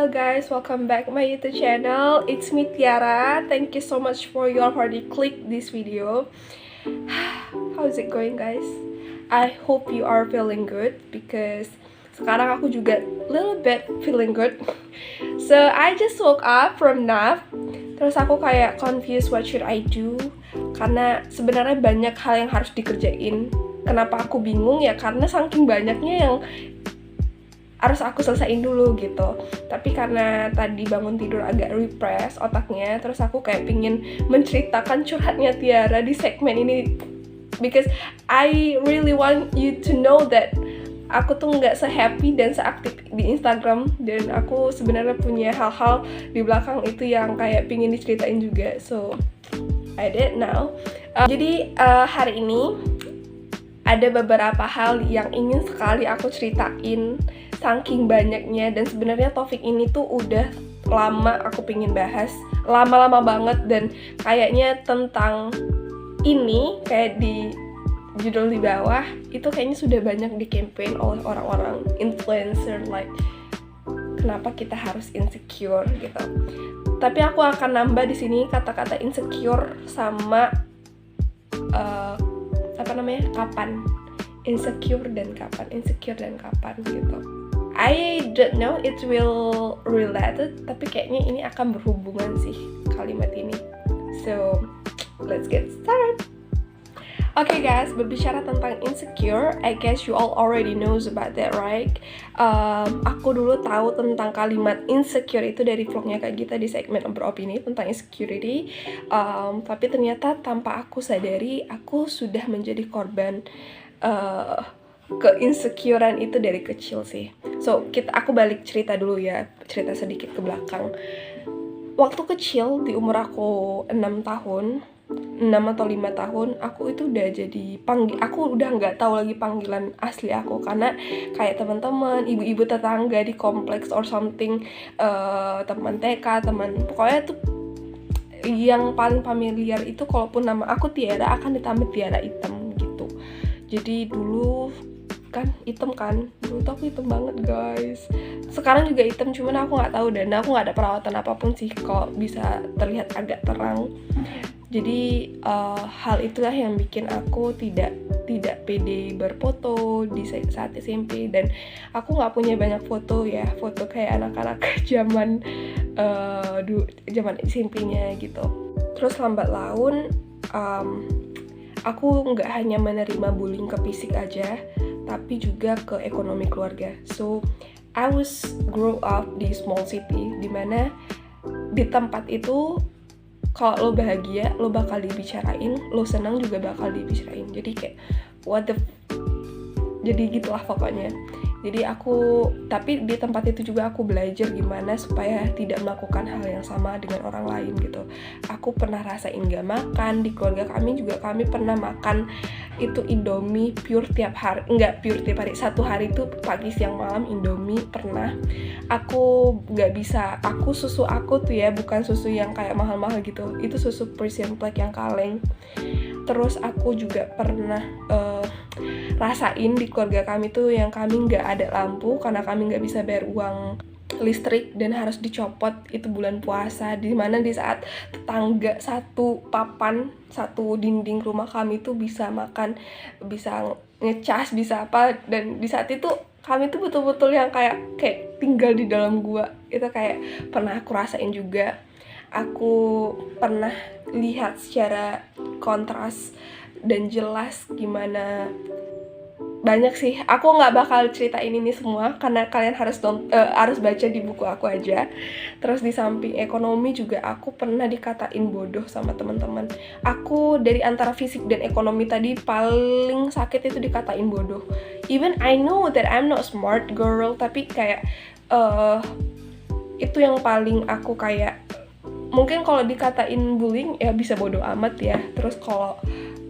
Hello guys, welcome back my YouTube channel. It's me Tiara. Thank you so much for your already click this video. How is it going guys? I hope you are feeling good because sekarang aku juga little bit feeling good. So I just woke up from nap. Terus aku kayak confused what should I do, karena sebenarnya banyak hal yang harus dikerjain. Kenapa aku bingung ya, karena saking banyaknya yang harus aku selesaiin dulu gitu. Tapi karena tadi bangun tidur agak refresh otaknya, terus aku kayak pingin menceritakan curhatnya Tiara di segmen ini, because I really want you to know that aku tuh nggak se-happy dan se-aktif di Instagram, dan aku sebenarnya punya hal-hal di belakang itu yang kayak pingin diceritain juga. So I did now. Jadi hari ini ada beberapa hal yang ingin sekali aku ceritain, saking banyaknya, dan sebenarnya topik ini tuh udah lama aku pengen bahas, lama-lama banget, dan kayaknya tentang ini kayak di judul di bawah itu kayaknya sudah banyak di campaign oleh orang-orang influencer, like kenapa kita harus insecure gitu. Tapi aku akan nambah di sini kata-kata insecure sama kapan, insecure dan kapan gitu. I don't know it will related, tapi kayaknya ini akan berhubungan sih kalimat ini. So let's get started. Okay guys, berbicara tentang insecure, I guess you all already knows about that, right? Aku dulu tahu tentang kalimat insecure itu dari vlognya Kak Gita di segmen beropini tentang insecurity. Tapi ternyata tanpa aku sadari, aku sudah menjadi korban keinsecurean itu dari kecil sih. So aku balik cerita dulu ya, cerita sedikit ke belakang. Waktu kecil di umur aku 6 atau 5 tahun, aku itu udah jadi aku udah nggak tahu lagi panggilan asli aku, karena kayak teman-teman, ibu-ibu tetangga di kompleks or something, teman TK, pokoknya tuh yang paling familiar itu kalaupun nama aku Tiara akan ditambah Tiara Hitam gitu. Jadi dulu kan hitam kan, dulu tuh aku hitam banget guys. Sekarang juga hitam, cuman aku nggak tahu, dan aku nggak ada perawatan apapun sih kok bisa terlihat agak terang. Jadi hal itulah yang bikin aku tidak pede berfoto di saat SMP, dan aku nggak punya banyak foto kayak anak-anak zaman SMP-nya gitu. Terus lambat laun aku nggak hanya menerima bullying ke fisik aja, tapi juga ke ekonomi keluarga. So I was grow up di small city, dimana di tempat itu kalau lo bahagia, lo bakal dibicarain, lo senang juga bakal dibicarain. Jadi kayak jadi gitulah pokoknya. Jadi tapi di tempat itu juga aku belajar gimana supaya tidak melakukan hal yang sama dengan orang lain gitu. Aku pernah rasain gak makan, di keluarga kami juga kami pernah makan itu Indomie pure tiap hari, enggak pure tiap hari, satu hari itu pagi siang malam Indomie pernah. Aku gak bisa, susu aku tuh ya bukan susu yang kayak mahal-mahal gitu, itu susu Persian Black yang kaleng. Terus aku juga pernah rasain di keluarga kami tuh yang kami nggak ada lampu karena kami nggak bisa bayar uang listrik dan harus dicopot itu bulan puasa, di mana di saat tetangga satu dinding rumah kami tuh bisa makan, bisa ngecas, bisa apa, dan di saat itu kami tuh betul-betul yang kayak tinggal di dalam gua. Itu kayak pernah aku rasain juga. Aku pernah lihat secara kontras dan jelas gimana. Banyak sih, aku nggak bakal ceritain ini semua karena kalian harus baca di buku aku aja. Terus di samping ekonomi juga aku pernah dikatain bodoh sama teman-teman. Aku dari antara fisik dan ekonomi tadi paling sakit itu dikatain bodoh. Even I know that I'm not smart girl, tapi kayak itu yang paling aku kayak, mungkin kalau dikatain bullying ya bisa bodoh amat ya. Terus kalau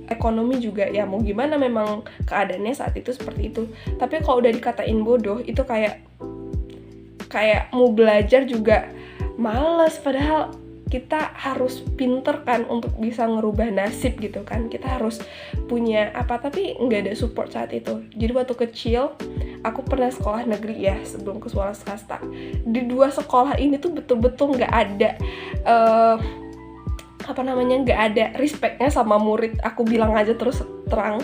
ekonomi juga ya mau gimana, memang keadaannya saat itu seperti itu. Tapi kalau udah dikatain bodoh itu kayak mau belajar juga males, padahal kita harus pinter kan untuk bisa ngerubah nasib gitu kan, kita harus punya apa, tapi nggak ada support saat itu. Jadi waktu kecil aku pernah sekolah negeri ya sebelum ke sekolah swasta. Di 2 sekolah ini tuh betul-betul nggak ada nggak ada respectnya sama murid, aku bilang aja terus terang.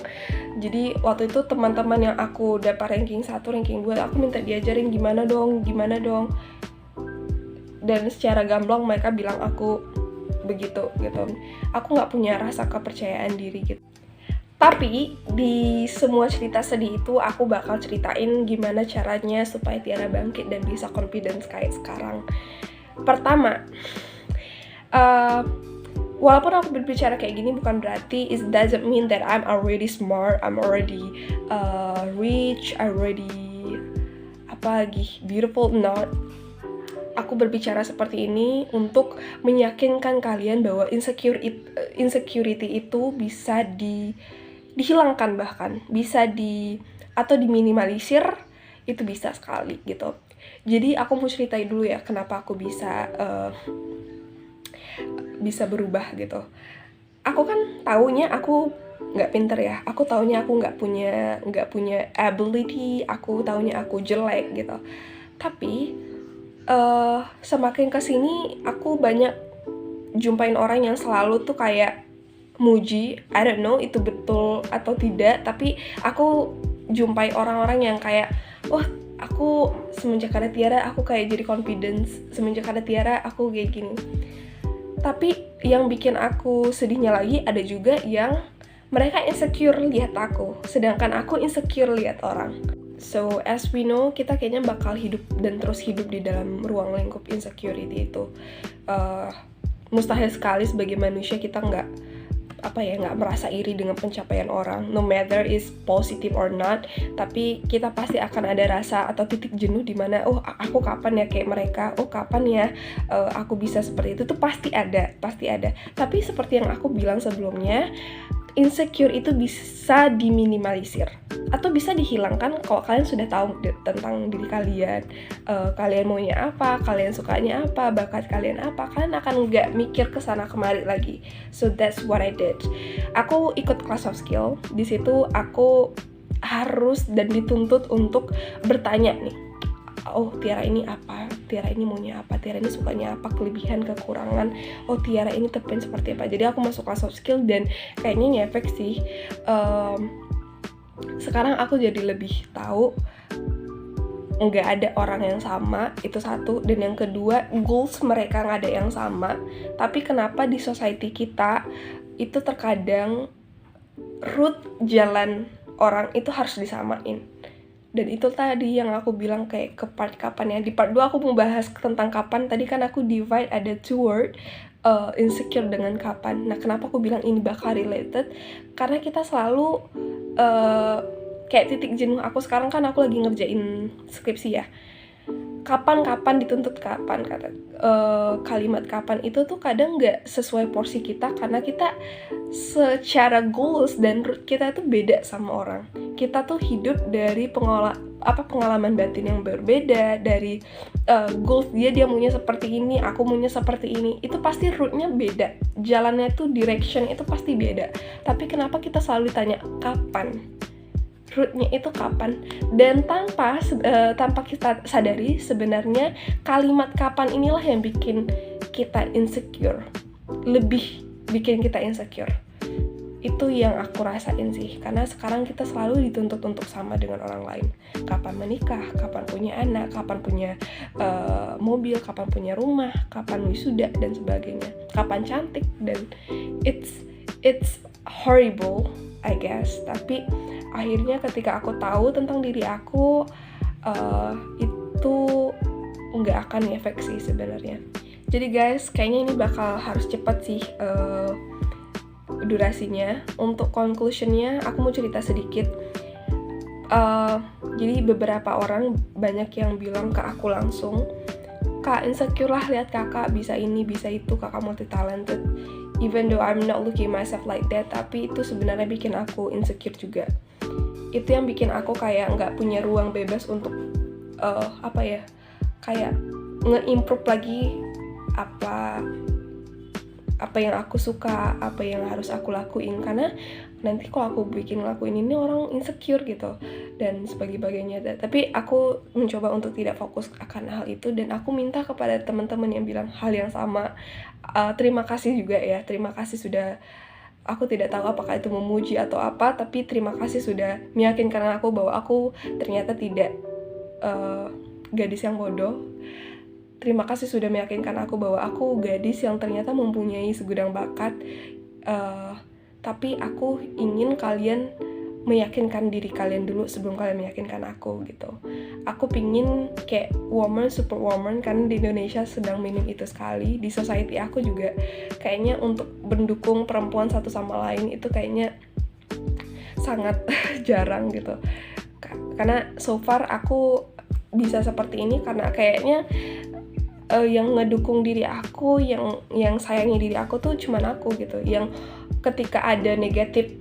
Jadi waktu itu teman-teman yang aku dapat ranking 1, ranking 2, aku minta diajarin gimana dong, dan secara gamblang mereka bilang aku begitu gitu. Aku nggak punya rasa kepercayaan diri gitu. Tapi di semua cerita sedih itu aku bakal ceritain gimana caranya supaya Tiara bangkit dan bisa confidence kayak sekarang. Pertama, walaupun aku berbicara kayak gini bukan berarti it doesn't mean that I'm already smart, I'm already rich, already beautiful. Not. Aku berbicara seperti ini untuk meyakinkan kalian bahwa insecurity itu bisa dihilangkan, bahkan bisa atau diminimalisir, itu bisa sekali gitu. Jadi aku mau ceritain dulu ya kenapa aku bisa berubah gitu. Aku kan taunya aku nggak pinter ya, aku taunya aku nggak punya ability, aku taunya aku jelek gitu. Tapi semakin kesini aku banyak jumpain orang yang selalu tuh kayak muji. I don't know itu betul atau tidak, tapi aku jumpai orang-orang yang kayak, wah aku semenjak ada Tiara aku kayak jadi confidence, semenjak ada Tiara aku kayak gini. Tapi yang bikin aku sedihnya lagi, ada juga yang mereka insecure lihat aku, sedangkan aku insecure lihat orang. So as we know, kita kayaknya bakal hidup dan terus hidup di dalam ruang lingkup insecurity itu. Mustahil sekali sebagai manusia kita nggak merasa iri dengan pencapaian orang, no matter is positive or not. Tapi kita pasti akan ada rasa atau titik jenuh di mana, oh aku kapan ya kayak mereka, oh kapan ya aku bisa seperti itu. Tuh pasti ada. Tapi seperti yang aku bilang sebelumnya, insecure itu bisa diminimalisir atau bisa dihilangkan kalau kalian sudah tahu tentang diri kalian. Kalian maunya apa, kalian sukanya apa, bakat kalian apa, kalian akan nggak mikir kesana kemari lagi. So that's what I did. Aku ikut class of skill. Di situ aku harus dan dituntut untuk bertanya nih, oh Tiara ini apa, Tiara ini maunya apa, Tiara ini sukanya apa, kelebihan, kekurangan, oh Tiara ini tipe seperti apa. Jadi aku masuk class of skill dan kayaknya ngefek sih. Sekarang aku jadi lebih tahu nggak ada orang yang sama, itu satu. Dan yang kedua, goals mereka nggak ada yang sama. Tapi kenapa di society kita itu terkadang route jalan orang itu harus disamain. Dan itu tadi yang aku bilang kayak ke part kapan ya. Di part 2 aku mau bahas tentang kapan. Tadi kan aku divide ada 2 word, insecure dengan kapan. Nah kenapa aku bilang ini bakal related? Karena kita selalu kayak titik jenuh aku sekarang kan aku lagi ngerjain skripsi ya. Kapan dituntut kapan, kalimat kapan itu tuh kadang nggak sesuai porsi kita karena kita secara goals dan root kita itu beda sama orang. Kita tuh hidup dari pengalaman batin yang berbeda, dari goals dia maunya seperti ini, aku maunya seperti ini. Itu pasti rootnya beda, jalannya tuh direction itu pasti beda. Tapi kenapa kita selalu ditanya kapan? Rootnya itu kapan? Dan tanpa kita sadari sebenarnya kalimat kapan inilah yang bikin kita insecure, lebih bikin kita insecure. Itu yang aku rasain sih, karena sekarang kita selalu dituntut untuk sama dengan orang lain. Kapan menikah, kapan punya anak, kapan punya mobil, kapan punya rumah, kapan wisuda dan sebagainya, kapan cantik. Dan it's horrible I guess. Tapi akhirnya ketika aku tahu tentang diri aku, itu nggak akan ngefek sih sebenarnya. Jadi guys, kayaknya ini bakal harus cepat sih durasinya. Untuk conclusionnya, aku mau cerita sedikit. Jadi beberapa orang banyak yang bilang ke aku langsung, Kak insecure lah lihat kakak bisa ini, bisa itu, kakak multi talented. Even though I'm not looking myself like that, tapi itu sebenarnya bikin aku insecure juga. Itu yang bikin aku kayak nggak punya ruang bebas untuk kayak nge-improve lagi apa yang aku suka, apa yang harus aku lakuin, karena nanti kalau aku lakuin ini orang insecure gitu dan sebagainya. Tapi aku mencoba untuk tidak fokus akan hal itu, dan aku minta kepada teman-teman yang bilang hal yang sama, terima kasih juga ya, terima kasih sudah, aku tidak tahu apakah itu memuji atau apa, tapi terima kasih sudah meyakinkan aku bahwa aku ternyata tidak gadis yang bodoh. Terima kasih sudah meyakinkan aku bahwa aku gadis yang ternyata mempunyai segudang bakat, tapi aku ingin kalian meyakinkan diri kalian dulu sebelum kalian meyakinkan aku gitu. Aku pingin kayak super woman, kan di Indonesia sedang minim itu sekali. Di society aku juga kayaknya untuk mendukung perempuan satu sama lain itu kayaknya sangat jarang gitu. Karena so far aku bisa seperti ini karena kayaknya yang ngedukung diri aku, yang sayangi diri aku tuh cuman aku gitu. Yang ketika ada negative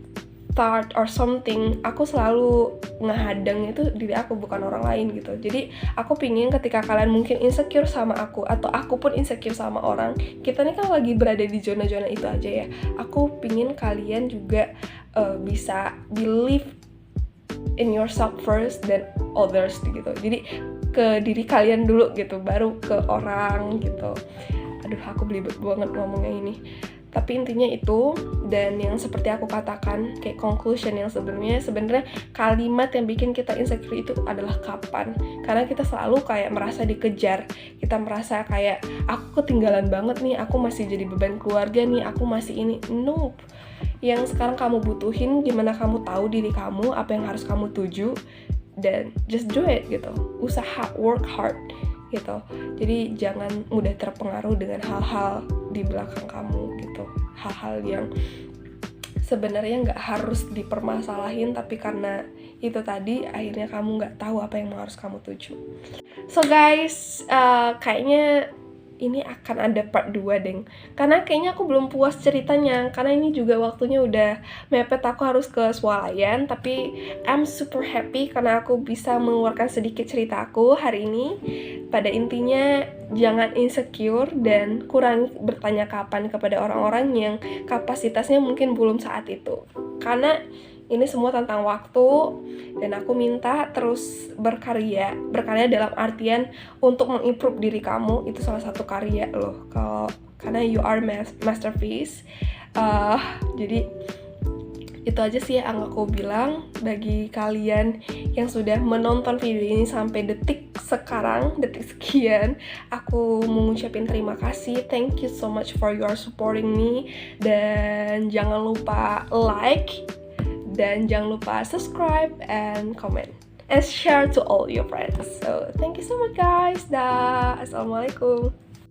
thought or something, aku selalu ngehadang itu diri aku, bukan orang lain gitu. Jadi aku pingin ketika kalian mungkin insecure sama aku, atau aku pun insecure sama orang, kita nih kan lagi berada di zona-zona itu aja ya. Aku pingin kalian juga bisa believe in yourself first dan others gitu. Jadi ke diri kalian dulu gitu, baru ke orang gitu. Aduh, aku belibet banget ngomongnya ini. Tapi intinya itu, dan yang seperti aku katakan, kayak conclusion yang sebenarnya kalimat yang bikin kita insecure itu adalah kapan. Karena kita selalu kayak merasa dikejar, kita merasa kayak aku ketinggalan banget nih, aku masih jadi beban keluarga nih, aku masih ini. Nope. Yang sekarang kamu butuhin, gimana kamu tahu diri kamu, apa yang harus kamu tuju, dan just do it gitu. Usaha, work hard gitu. Jadi jangan mudah terpengaruh dengan hal-hal di belakang kamu gitu. Hal-hal yang sebenarnya nggak harus dipermasalahin, tapi karena itu tadi akhirnya kamu nggak tahu apa yang harus kamu tuju. So guys, kayaknya ini akan ada part 2 deng, karena kayaknya aku belum puas ceritanya, karena ini juga waktunya udah mepet, aku harus ke swalayan. Tapi I'm super happy karena aku bisa mengeluarkan sedikit cerita aku hari ini. Pada intinya, jangan insecure dan kurangi bertanya kapan kepada orang-orang yang kapasitasnya mungkin belum saat itu, karena ini semua tentang waktu, dan aku minta terus berkarya dalam artian untuk mengimprove diri kamu, itu salah satu karya loh, karena you are masterpiece. Jadi itu aja sih yang aku bilang. Bagi kalian yang sudah menonton video ini sampai detik sekian, aku mengucapin terima kasih. Thank you so much for your supporting me, dan jangan lupa like, dan jangan lupa subscribe and comment and share to all your friends. So thank you so much guys. Dah, assalamualaikum.